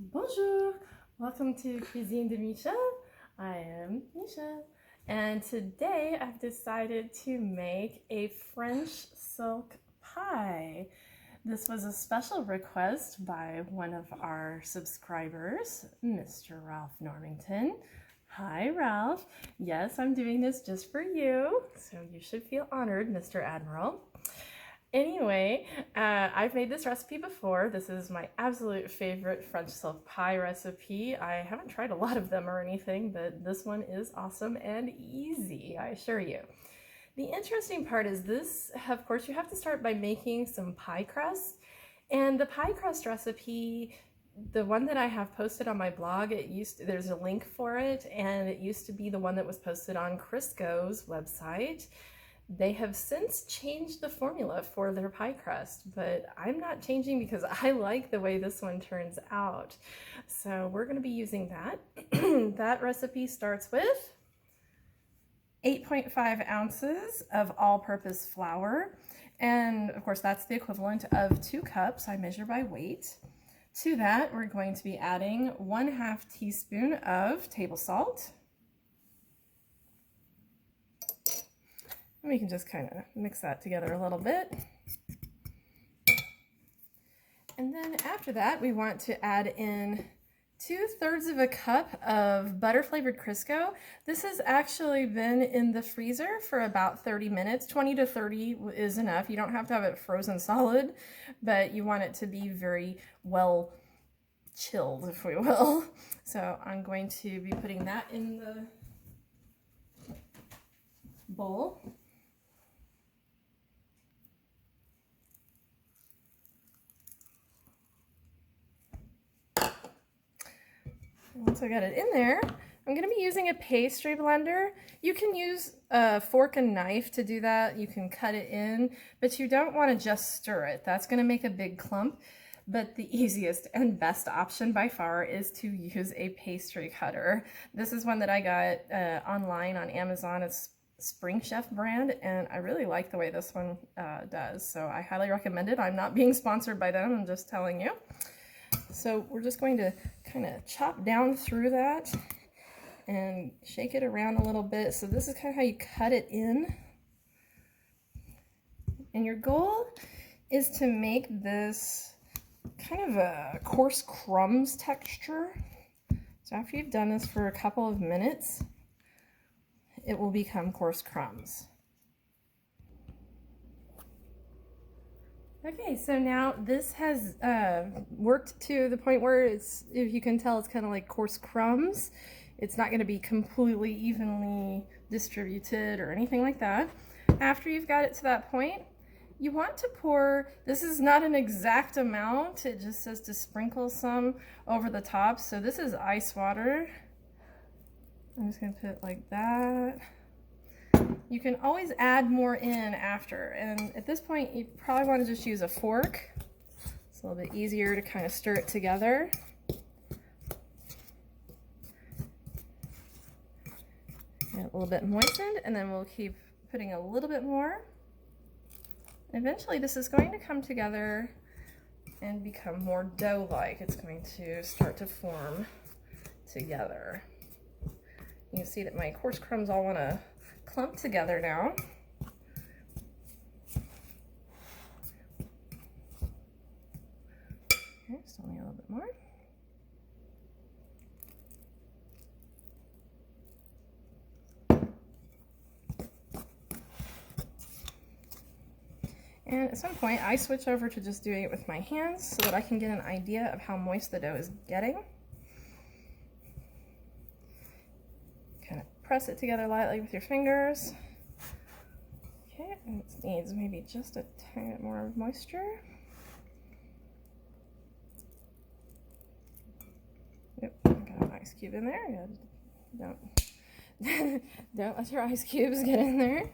Bonjour! Welcome to Cuisine de Michel. I am Michel, and today I've decided to make a French silk pie. This was a special request by one of our subscribers, Mr. Ralph Normington. Hi, Ralph. Yes, I'm doing this just for you, so you should feel honored, Mr. Admiral. Anyway, I've made this recipe before. This is my absolute favorite French silk pie recipe. I haven't tried a lot of them or anything, but this one is awesome and easy, I assure you. The interesting part is this, of course, you have to start by making some pie crust. And the pie crust recipe, the one that I have posted on my blog, there's a link for it, and it used to be the one that was posted on Crisco's website. They have since changed the formula for their pie crust, but I'm not changing because I like the way this one turns out. So we're going to be using that. That recipe starts with 8.5 ounces of all-purpose flour. And of course, that's the equivalent of 2 cups. I measure by weight. To that, we're going to be adding 1/2 teaspoon of table salt. We can just kind of mix that together a little bit. And then after that, we want to add in 2/3 of a cup of butter flavored Crisco. This has actually been in the freezer for about 30 minutes. 20 to 30 is enough. You don't have to have it frozen solid, but you want it to be very well chilled, if we will. So I'm going to be putting that in the bowl. Once I got it in there, I'm going to be using a pastry blender. You can use a fork and knife to do that. You can cut it in, but you don't want to just stir it. That's going to make a big clump. But the easiest and best option by far is to use a pastry cutter. This is one that I got online on Amazon. It's Spring Chef brand, and I really like the way this one does. So I highly recommend it. I'm not being sponsored by them. I'm just telling you. So we're just going to kind of chop down through that and shake it around a little bit. So this is kind of how you cut it in. And your goal is to make this kind of a coarse crumbs texture. So after you've done this for a couple of minutes, it will become coarse crumbs. Okay, so now this has worked to the point where it's, if you can tell, it's kind of like coarse crumbs. It's not going to be completely evenly distributed or anything like that. After you've got it to that point, you want to pour, this is not an exact amount, it just says to sprinkle some over the top. So this is ice water. I'm just going to put it like that. You can always add more in after, and at this point you probably want to just use a fork. It's a little bit easier to kind of stir it together. Get a little bit moistened, and then we'll keep putting a little bit more. Eventually this is going to come together and become more dough-like. It's going to start to form together. You can see that my coarse crumbs all want to clump together now. Okay, still need a little bit more. And at some point I switch over to just doing it with my hands so that I can get an idea of how moist the dough is getting. Kind of press it together lightly with your fingers. Okay, and it needs maybe just a tiny bit more moisture. Yep, I got an ice cube in there. Don't let your ice cubes get in there.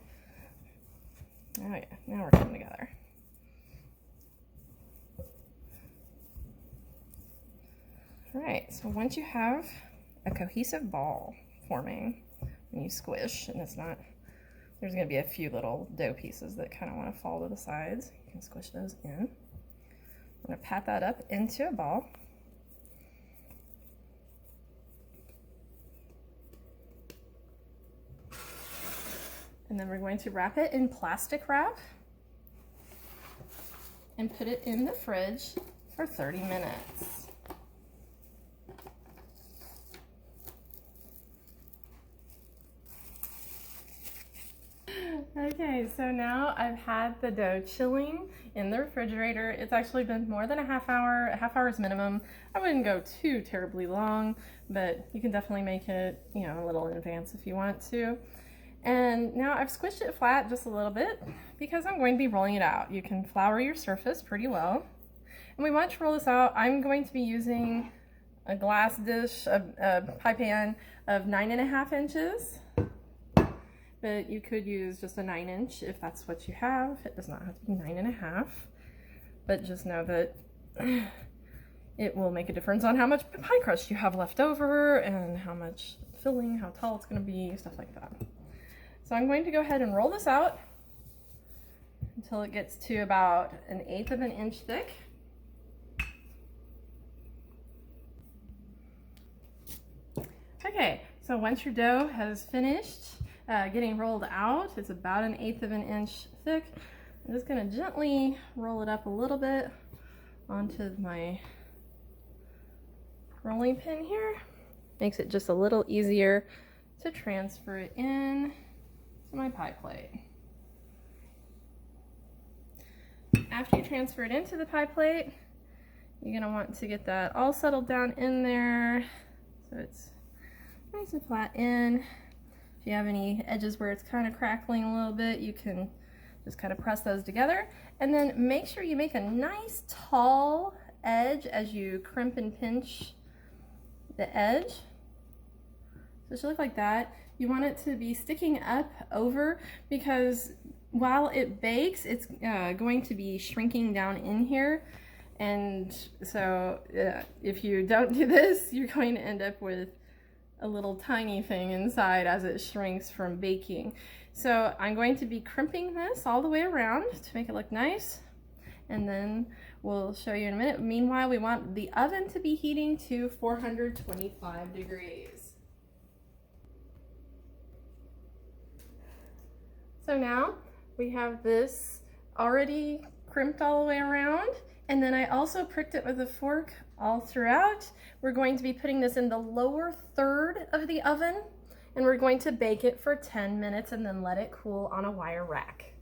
Oh yeah, now we're coming together. All right, so once you have a cohesive ball forming, when you squish, and it's not, there's going to be a few little dough pieces that kind of want to fall to the sides. You can squish those in. I'm going to pat that up into a ball. And then we're going to wrap it in plastic wrap and put it in the fridge for 30 minutes. Okay, so now I've had the dough chilling in the refrigerator. It's actually been more than a half hour. A half hour is minimum. I wouldn't go too terribly long, but you can definitely make it, you know, a little in advance if you want to. And now I've squished it flat just a little bit because I'm going to be rolling it out. You can flour your surface pretty well. And we want to roll this out. I'm going to be using a glass dish, a pie pan of 9.5 inches. But you could use just a 9-inch if that's what you have. It does not have to be 9.5. But just know that it will make a difference on how much pie crust you have left over and how much filling, how tall it's going to be, stuff like that. So I'm going to go ahead and roll this out until it gets to about 1/8 of an inch thick. Okay, so once your dough has finished getting rolled out, it's about 1/8 of an inch thick. I'm just going to gently roll it up a little bit onto my rolling pin here. Makes it just a little easier to transfer it in to my pie plate. After you transfer it into the pie plate, you're going to want to get that all settled down in there so it's nice and flat in. If you have any edges where it's kind of crackling a little bit, you can just kind of press those together. And then make sure you make a nice tall edge as you crimp and pinch the edge. So it should look like that. You want it to be sticking up over because while it bakes, it's going to be shrinking down in here. And so if you don't do this, you're going to end up with a little tiny thing inside as it shrinks from baking. So I'm going to be crimping this all the way around to make it look nice, and then we'll show you in a minute. Meanwhile, we want the oven to be heating to 425 degrees. So now we have this already crimped all the way around, and then I also pricked it with a fork all throughout. We're going to be putting this in the lower third of the oven, and we're going to bake it for 10 minutes and then let it cool on a wire rack.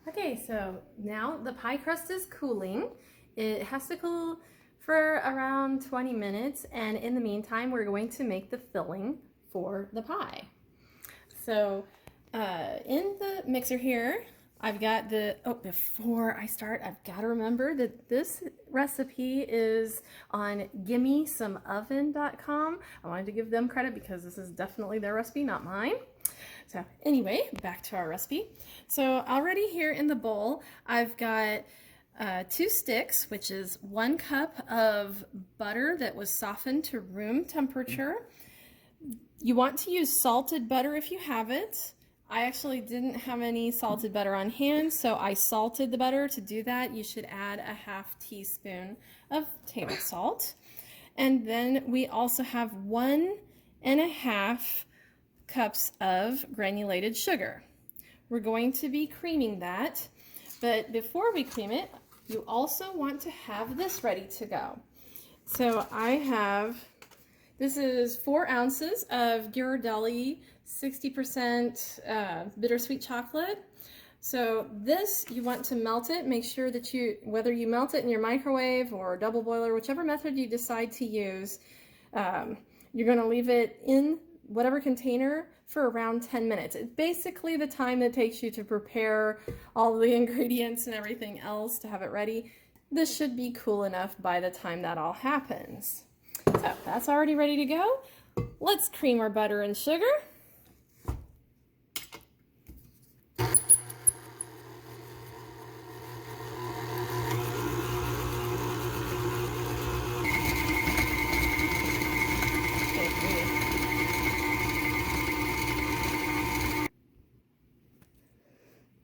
Okay, so now the pie crust is cooling. It has to cool for around 20 minutes, and in the meantime, we're going to make the filling for the pie. So in the mixer here, I've got before I start, I've got to remember that this recipe is on gimmesomeoven.com. I wanted to give them credit because this is definitely their recipe, not mine. So anyway, back to our recipe. So already here in the bowl, I've got 2 sticks, which is 1 cup of butter that was softened to room temperature. You want to use salted butter if you have it. I actually didn't have any salted butter on hand, so I salted the butter. To do that, you should add a 1/2 teaspoon of table salt. And then we also have 1.5 cups of granulated sugar. We're going to be creaming that, but before we cream it, you also want to have this ready to go. So this is 4 ounces of Ghirardelli 60% bittersweet chocolate. So this, you want to melt it. Make sure that whether you melt it in your microwave or double boiler, whichever method you decide to use, you're going to leave it in whatever container for around 10 minutes. It's basically the time it takes you to prepare all the ingredients and everything else to have it ready. This should be cool enough by the time that all happens. So that's already ready to go. Let's cream our butter and sugar.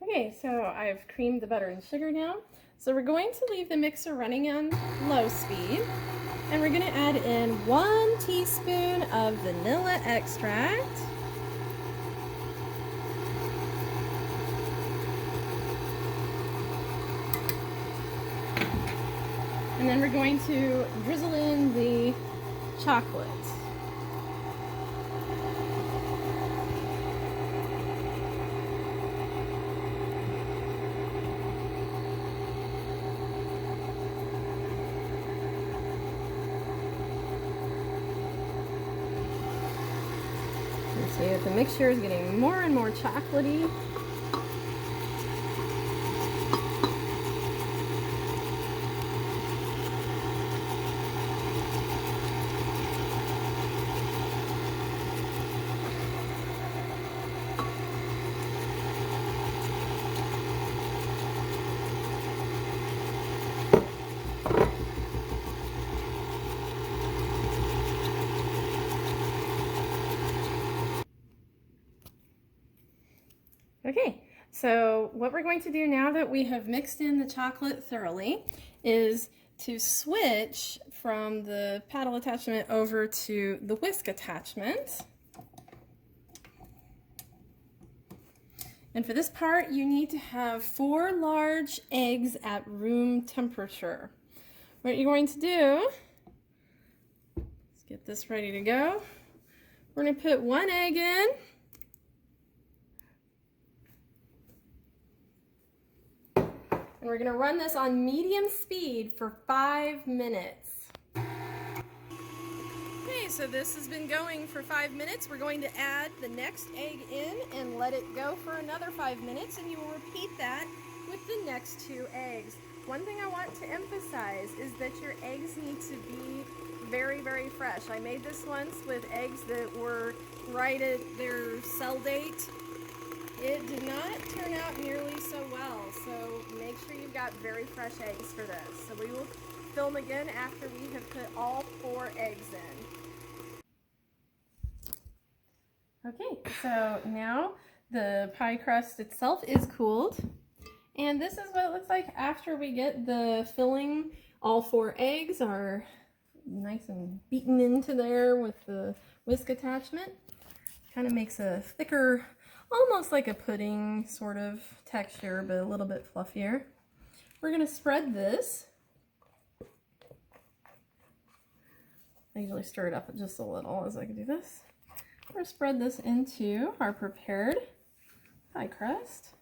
Okay, so I've creamed the butter and sugar now. So we're going to leave the mixer running on low speed, and we're going to add in 1 teaspoon of vanilla extract. And then we're going to drizzle in the chocolate. You see that the mixture is getting more and more chocolatey. Okay, so what we're going to do now that we have mixed in the chocolate thoroughly is to switch from the paddle attachment over to the whisk attachment. And for this part, you need to have 4 large eggs at room temperature. What you're going to do, let's get this ready to go. We're going to put 1 egg in. And we're gonna run this on medium speed for 5 minutes. Okay, so this has been going for 5 minutes. We're going to add the next egg in and let it go for another 5 minutes, and you will repeat that with the next 2 eggs. One thing I want to emphasize is that your eggs need to be very, very fresh. I made this once with eggs that were right at their sell date. It did not turn out nearly so well, so make sure you've got very fresh eggs for this. So we will film again after we have put all 4 eggs in. Okay, so now the pie crust itself is cooled, and this is what it looks like after we get the filling. All 4 eggs are nice and beaten into there with the whisk attachment. Kind of makes a thicker, almost like a pudding sort of texture, but a little bit fluffier. We're going to spread this. I usually stir it up just a little as I can do this. We're going to spread this into our prepared pie crust.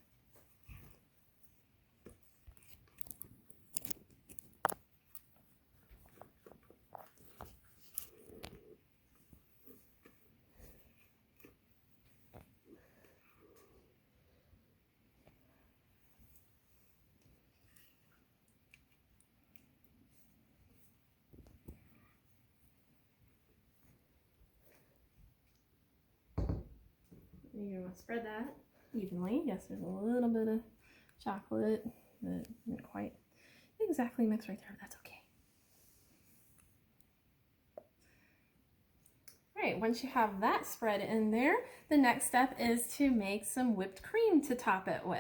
You're going to spread that evenly. Yes, there's a little bit of chocolate that didn't quite exactly mix right there, but that's okay. All right, once you have that spread in there, the next step is to make some whipped cream to top it with.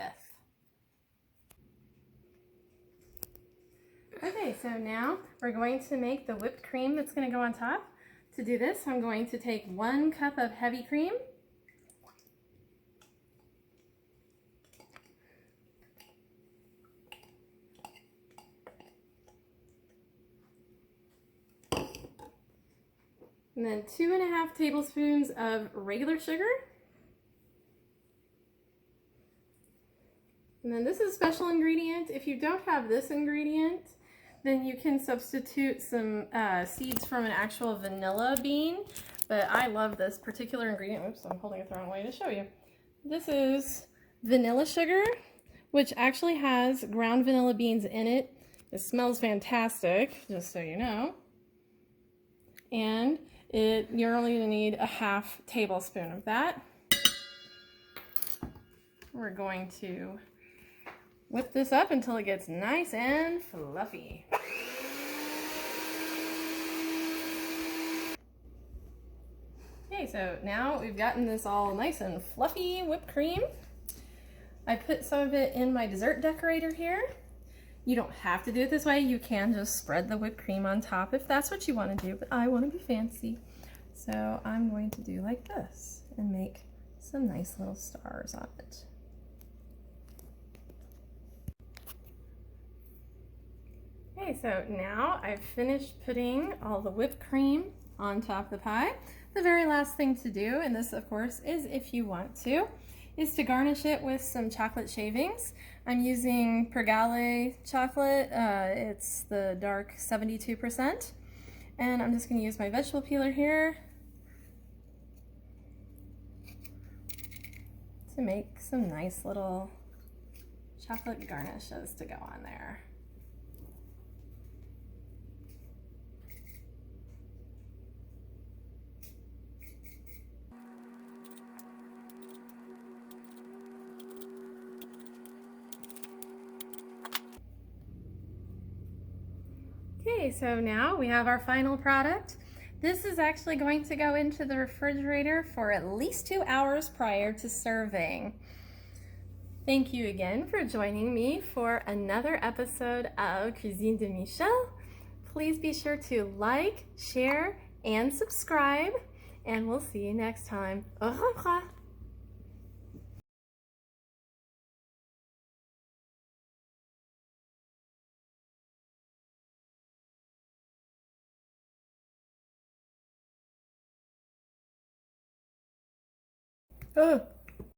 Okay, so now we're going to make the whipped cream that's going to go on top. To do this, I'm going to take 1 cup of heavy cream. And then 2½ tablespoons of regular sugar. And then this is a special ingredient. If you don't have this ingredient, then you can substitute some seeds from an actual vanilla bean. But I love this particular ingredient. Oops, I'm holding it the wrong way to show you. This is vanilla sugar, which actually has ground vanilla beans in it. It smells fantastic, just so you know. And you're only going to need a ½ tablespoon of that. We're going to whip this up until it gets nice and fluffy. Okay, so now we've gotten this all nice and fluffy whipped cream. I put some of it in my dessert decorator here. You don't have to do it this way. You can just spread the whipped cream on top if that's what you want to do, but I want to be fancy. So I'm going to do like this and make some nice little stars on it. Okay, so now I've finished putting all the whipped cream on top of the pie. The very last thing to do, and this of course is if you want to, is to garnish it with some chocolate shavings. I'm using Pergale chocolate. It's the dark 72%. And I'm just going to use my vegetable peeler here to make some nice little chocolate garnishes to go on there. Okay, so now we have our final product. This is actually going to go into the refrigerator for at least 2 hours prior to serving. Thank you again for joining me for another episode of Cuisine de Michel. Please be sure to like, share, and subscribe, and we'll see you next time. Au revoir! Oh.